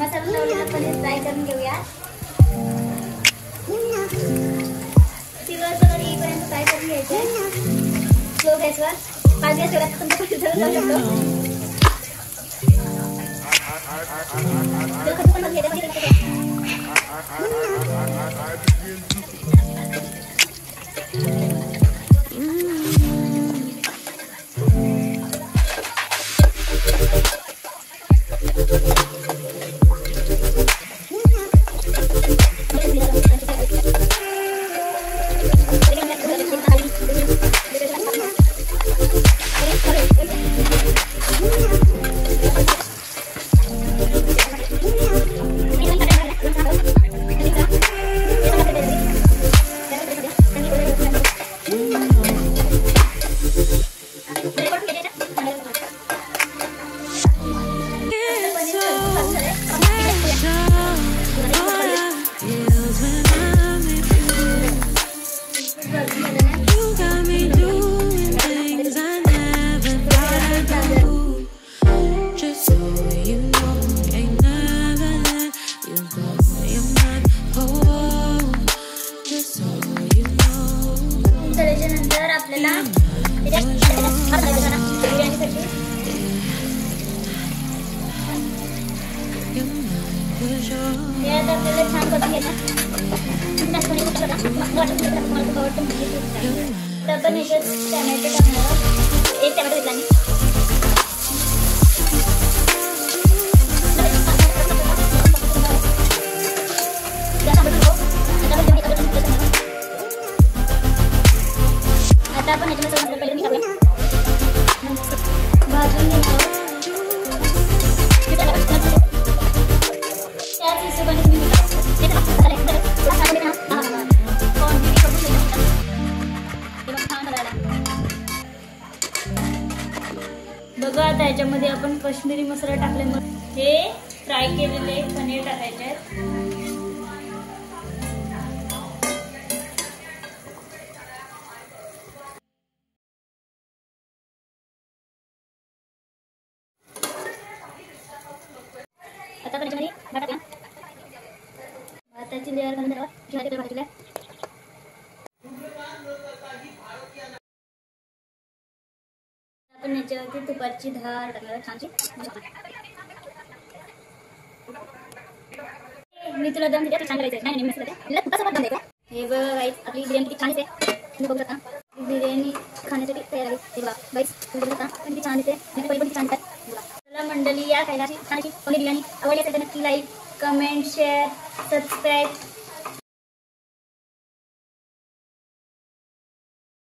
मसाला लावलेला पनीर फ्राय करून घेऊया. दिवसभर येईपर्यंत फ्राय करून घ्यायचे स्लो गॅसवर. 5 गॅस ठेवला तर तुमचं पनीर जळून जाऊ शकतो. त्याच्यानंतर आपल्याला बिर्याणीसाठी हे आता आपल्याला छान करून घ्यायचं. तर आपण याच्यात टॅमॅटो टाकणार. 1 टॅमॅटो घेतला मी. आता आपण याच्यामध्ये पहिले मी टाकूया. भाजून घेणार. त्याच हिशोबाने तुम्ही बघा. आता याच्यामध्ये आपण काश्मीरी मसाला टाकल्यामुळे हे फ्राय केलेले पनीर टाकायचे आहेत. आता आपण याच्यामध्ये भात टाकूया. भाताची लेअर घालून ज्वारी भाजूया. आपण याच्यावरती तुपाची धार टाकणार छानशी. मी तुला दम दिला छान करायचं. नाही मी तुला तुपासोबत दम द्यायचा. हे बघ गाईस, आपली बिर्याणी किती छान दिसते. तुम्ही बघू शकता. बिर्याणी खाण्यासाठी तयार आहे. हे बघा गाईस, तुम्ही बघू शकता किती छान दिसते. पण किती छान दिसतात. चला मंडळी, या खायला छान पनीर बिर्याणी आवडली असेल तर नक्की लाईक, कमेंट, शेअर, सबस्क्राईब